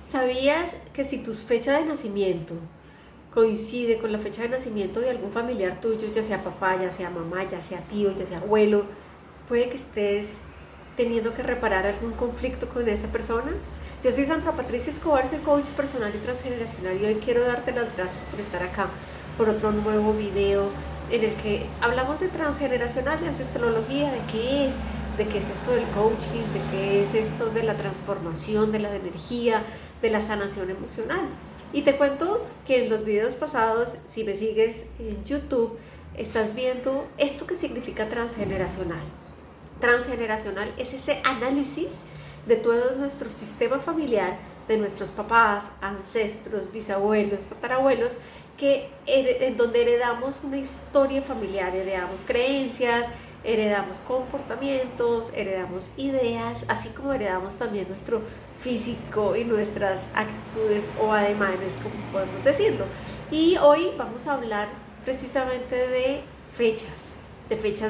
¿Sabías que si tu fecha de nacimiento coincide con la fecha de nacimiento de algún familiar tuyo, ya sea papá, ya sea mamá, ya sea tío, ya sea abuelo, puede que estés teniendo que reparar algún conflicto con esa persona? Yo soy Sandra Patricia Escobar, soy coach personal y transgeneracional y hoy quiero darte las gracias por estar acá, por otro nuevo video en el que hablamos de transgeneracional, de ancestrología, de qué es esto del coaching, de qué es esto de la transformación, de la energía, de la sanación emocional. Y te cuento que en los videos pasados, si me sigues en YouTube, estás viendo esto que significa transgeneracional. Transgeneracional es ese análisis de todo nuestro sistema familiar, de nuestros papás, ancestros, bisabuelos, tatarabuelos, en donde heredamos una historia familiar, heredamos creencias, heredamos comportamientos, heredamos ideas, así como heredamos también nuestro físico y nuestras actitudes o ademanes, como podemos decirlo. Y hoy vamos a hablar precisamente de fechas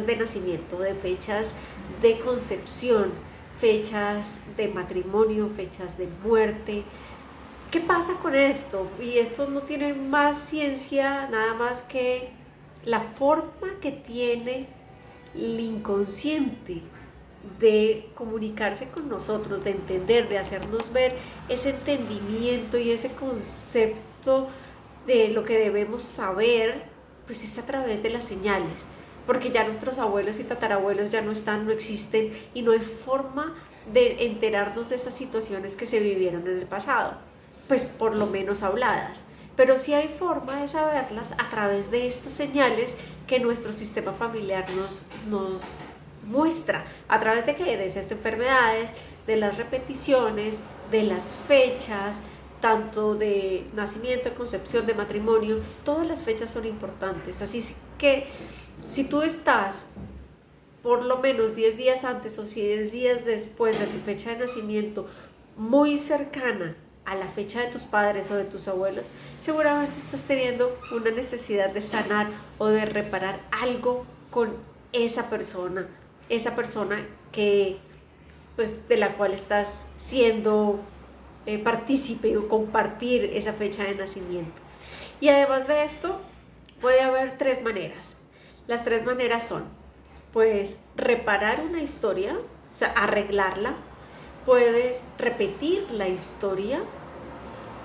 de nacimiento, de fechas de concepción, fechas de matrimonio, fechas de muerte. ¿Qué pasa con esto? Y esto no tiene más ciencia, nada más que la forma que tiene el inconsciente de comunicarse con nosotros, de entender, de hacernos ver ese entendimiento y ese concepto de lo que debemos saber, pues es a través de las señales, porque ya nuestros abuelos y tatarabuelos ya no están, no existen y no hay forma de enterarnos de esas situaciones que se vivieron en el pasado, pues por lo menos habladas. Pero sí hay forma de saberlas a través de estas señales que nuestro sistema familiar nos muestra. ¿A través de qué? De esas enfermedades, de las repeticiones, de las fechas, tanto de nacimiento, de concepción, de matrimonio. Todas las fechas son importantes. Así que si tú estás por lo menos 10 días antes o 10 días después de tu fecha de nacimiento muy cercana a la fecha de tus padres o de tus abuelos, seguramente estás teniendo una necesidad de sanar o de reparar algo con esa persona que, pues, de la cual estás siendo partícipe o compartir esa fecha de nacimiento. Y además de esto, puede haber tres maneras. Las tres maneras son, pues, reparar una historia, o sea, arreglarla. Puedes repetir la historia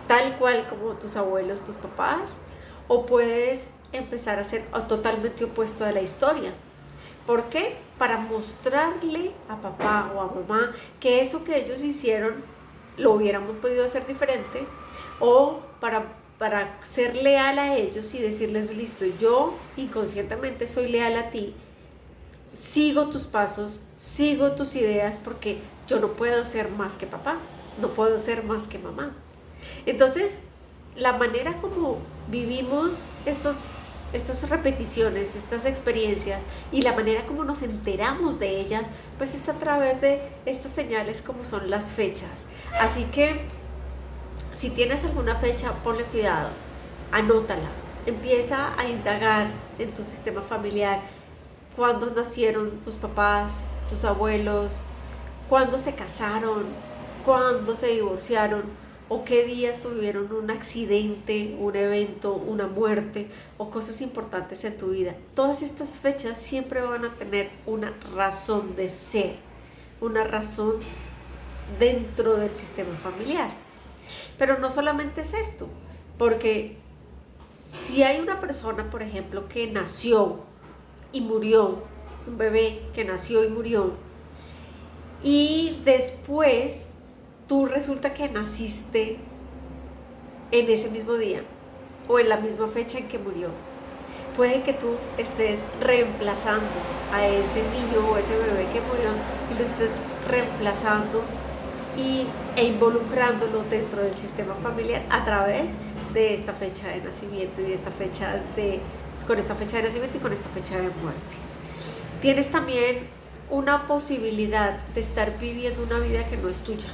tal cual como tus abuelos, tus papás, o puedes empezar a ser totalmente opuesto a la historia. ¿Por qué? Para mostrarle a papá o a mamá que eso que ellos hicieron lo hubiéramos podido hacer diferente, o para ser leal a ellos y decirles, listo, yo inconscientemente soy leal a ti, sigo tus pasos, sigo tus ideas, porque yo no puedo ser más que papá, no puedo ser más que mamá. Entonces, la manera como vivimos estas repeticiones, estas experiencias, y la manera como nos enteramos de ellas, pues es a través de estas señales como son las fechas. Así que, si tienes alguna fecha, ponle cuidado, anótala, empieza a indagar en tu sistema familiar. ¿Cuándo nacieron tus papás, tus abuelos? ¿Cuándo se casaron? ¿Cuándo se divorciaron? ¿O qué días tuvieron un accidente, un evento, una muerte o cosas importantes en tu vida? Todas estas fechas siempre van a tener una razón de ser, una razón dentro del sistema familiar. Pero no solamente es esto, porque si hay una persona, por ejemplo, que nació y murió, un bebé que nació y murió, y después tú resulta que naciste en ese mismo día o en la misma fecha en que murió, puede que tú estés reemplazando a ese niño o ese bebé que murió y lo estés reemplazando e involucrándolo dentro del sistema familiar a través de esta fecha de nacimiento y de con esta fecha de nacimiento y con esta fecha de muerte. Tienes también una posibilidad de estar viviendo una vida que no es tuya,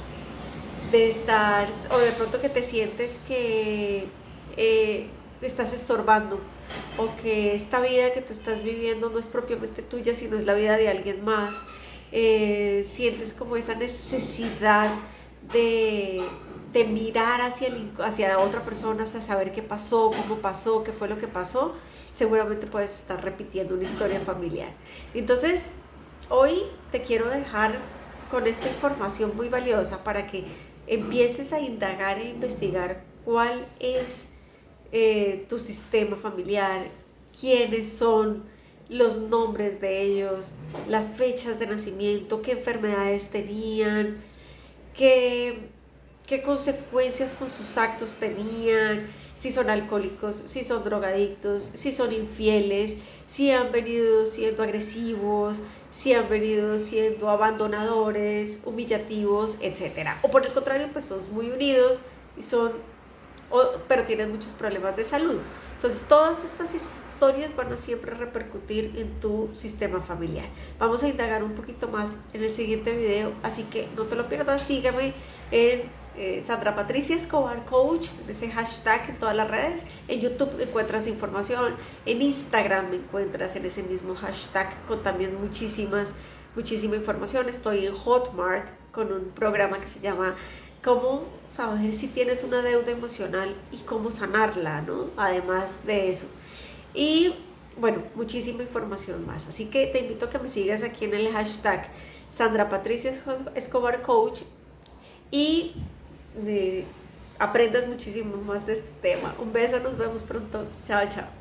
o de pronto que te sientes que estás estorbando, o que esta vida que tú estás viviendo no es propiamente tuya, sino es la vida de alguien sientes como esa necesidad de de mirar hacia otra persona, hacia saber qué pasó, cómo pasó, qué fue lo que pasó, seguramente puedes estar repitiendo una historia familiar. Entonces, hoy te quiero dejar con esta información muy valiosa para que empieces a indagar e investigar cuál es tu sistema familiar, quiénes son, los nombres de ellos, las fechas de nacimiento, qué enfermedades tenían, qué, qué consecuencias con sus actos tenían, si son alcohólicos, si son drogadictos, si son infieles, si han venido siendo agresivos, si han venido siendo abandonadores, humillativos, etcétera. O por el contrario, pues son muy unidos y pero tienen muchos problemas de salud. Entonces, todas estas historias van a siempre repercutir en tu sistema familiar. Vamos a indagar un poquito más en el siguiente video, así que no te lo pierdas. Sígueme en Sandra Patricia Escobar Coach, en ese hashtag en todas las redes. En YouTube encuentras información, en Instagram me encuentras en ese mismo hashtag con también muchísima información. Estoy en Hotmart con un programa que se llama Cómo saber si tienes una deuda emocional y cómo sanarla, ¿no? Además de eso. Y bueno, muchísima información más. Así que te invito a que me sigas aquí en el hashtag Sandra Patricia Escobar Coach y aprendas muchísimo más de este tema. Un beso, nos vemos pronto. Chao, chao.